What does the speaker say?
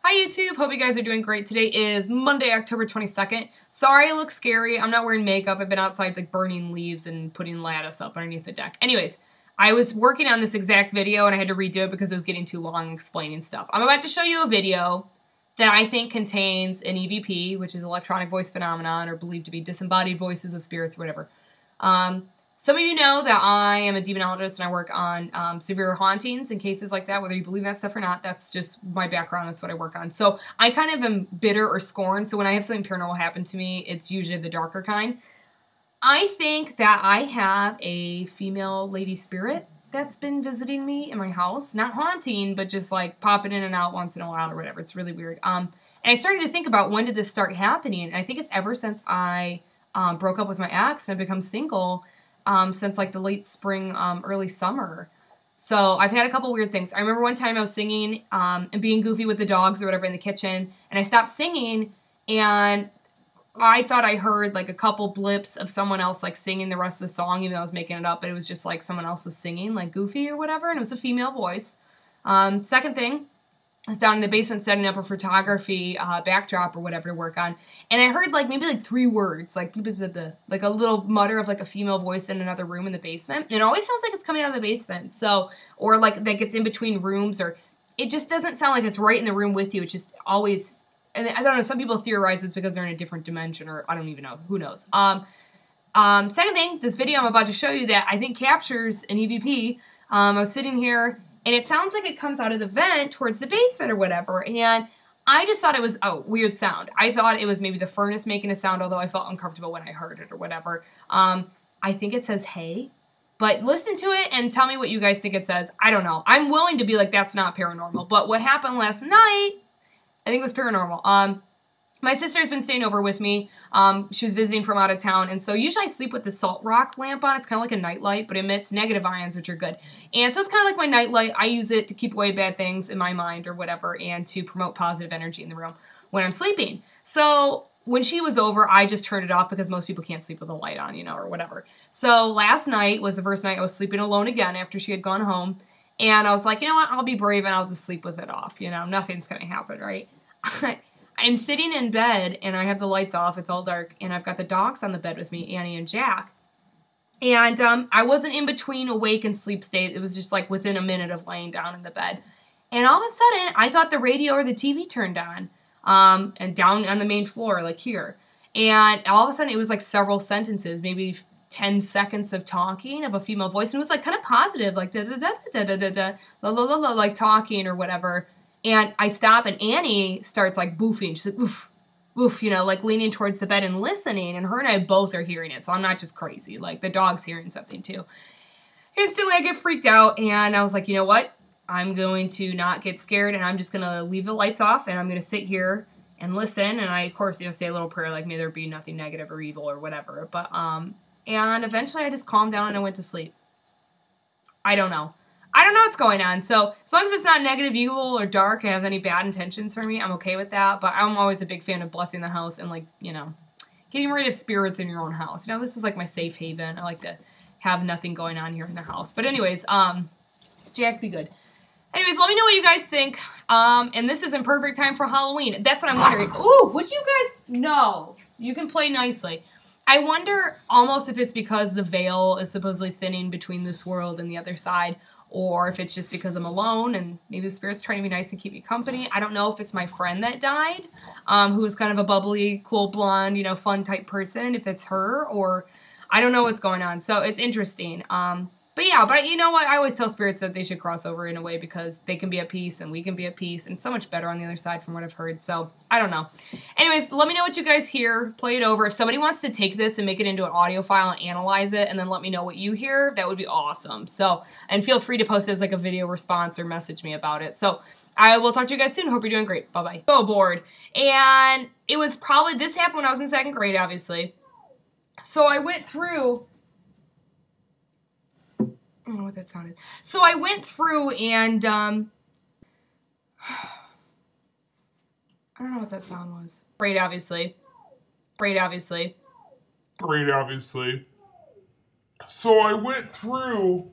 Hi YouTube, hope you guys are doing great. Today is Monday, October 22nd. Sorry I look scary, I'm not wearing makeup. I've been outside like burning leaves and putting lattice up underneath the deck. Anyways, I was working on this exact video and I had to redo it because it was getting too long explaining stuff. I'm about to show you a video that I think contains an EVP, which is electronic voice phenomenon, or believed to be disembodied voices of spirits or whatever. Some of you know that I am a demonologist and I work on severe hauntings and cases like that, whether you believe that stuff or not. That's just my background. That's what I work on. So I kind of am bitter or scorned. So when I have something paranormal happen to me, it's usually the darker kind. I think that I have a female lady spirit that's been visiting me in my house. Not haunting, but just like popping in and out once in a while or whatever. It's really weird. And I started to think about when did this start happening. And I think it's ever since I broke up with my ex and I've become single. Since like the late spring, early summer. So I've had a couple weird things. I remember one time I was singing and being goofy with the dogs or whatever in the kitchen, and I stopped singing, and I thought I heard like a couple blips of someone else like singing the rest of the song, even though I was making it up, but it was just like someone else was singing like goofy or whatever, and it was a female voice. Second thing, I was down in the basement setting up a photography backdrop or whatever to work on, and I heard like maybe like 3 words, like a little mutter of like a female voice in another room in the basement. And it always sounds like it's coming out of the basement, so, or like that gets in between rooms, or it just doesn't sound like it's right in the room with you. It's just always, and I don't know, some people theorize it's because they're in a different dimension, or I don't even know, who knows. Second thing, this video I'm about to show you that I think captures an EVP. I was sitting here, and it sounds like it comes out of the vent towards the basement or whatever. And I just thought it was a weird sound. I thought it was maybe the furnace making a sound, although I felt uncomfortable when I heard it or whatever. I think it says, hey. But listen to it and tell me what you guys think it says. I don't know. I'm willing to be like, that's not paranormal. But what happened last night, I think it was paranormal. My sister's been staying over with me. She was visiting from out of town, and so usually I sleep with the salt rock lamp on. It's kind of like a nightlight, but it emits negative ions, which are good. And so it's kind of like my nightlight. I use it to keep away bad things in my mind or whatever, and to promote positive energy in the room when I'm sleeping. So when she was over, I just turned it off because most people can't sleep with a light on, you know, or whatever. So last night was the first night I was sleeping alone again after she had gone home, and I was like, you know what, I'll be brave and I'll just sleep with it off. You know, nothing's going to happen, right? I'm sitting in bed, and I have the lights off, it's all dark, and I've got the dogs on the bed with me, Annie and Jack. And I wasn't in between awake and sleep state. It was just like within a minute of laying down in the bed. And all of a sudden, I thought the radio or the TV turned on, and down on the main floor, like here. And all of a sudden, it was like several sentences, maybe 10 seconds of talking of a female voice. And it was like kind of positive, like da-da-da-da-da-da-da, like talking or whatever. And I stop, and Annie starts like boofing. She's like, oof, oof, you know, like leaning towards the bed and listening. And her and I both are hearing it, so I'm not just crazy. Like the dog's hearing something too. Instantly, I get freaked out, and I was like, you know what? I'm going to not get scared, and I'm just going to leave the lights off, and I'm going to sit here and listen. And I, of course, you know, say a little prayer, like, may there be nothing negative or evil or whatever. But, and eventually I just calmed down and I went to sleep. I don't know. I don't know what's going on. So as long as it's not negative, evil, or dark, and have any bad intentions for me, I'm okay with that. But I'm always a big fan of blessing the house and, like, you know, getting rid of spirits in your own house. You know, this is like my safe haven. I like to have nothing going on here in the house. But anyways, Jack, be good. Anyways, let me know what you guys think. And this is in perfect time for Halloween. That's what I'm wondering. Ooh, would you guys know? You can play nicely. I wonder almost if it's because the veil is supposedly thinning between this world and the other side, or if it's just because I'm alone and maybe the spirit's trying to be nice and keep me company. I don't know if it's my friend that died, who was kind of a bubbly, cool, blonde, you know, fun type person, if it's her, or I don't know what's going on. So it's interesting. But yeah, but you know what? I always tell spirits that they should cross over in a way because they can be at peace and we can be at peace, and so much better on the other side from what I've heard. So I don't know. Anyways, let me know what you guys hear. Play it over. If somebody wants to take this and make it into an audio file and analyze it and then let me know what you hear, that would be awesome. So, and feel free to post it as like a video response or message me about it. So I will talk to you guys soon. Hope you're doing great. Bye-bye. So bored. And it was probably, this happened when I was in 2nd grade, obviously. So I went through... I don't know what that sounded. So I went through and, I don't know what that sound was. Great, obviously. Great, obviously. Great, obviously. So I went through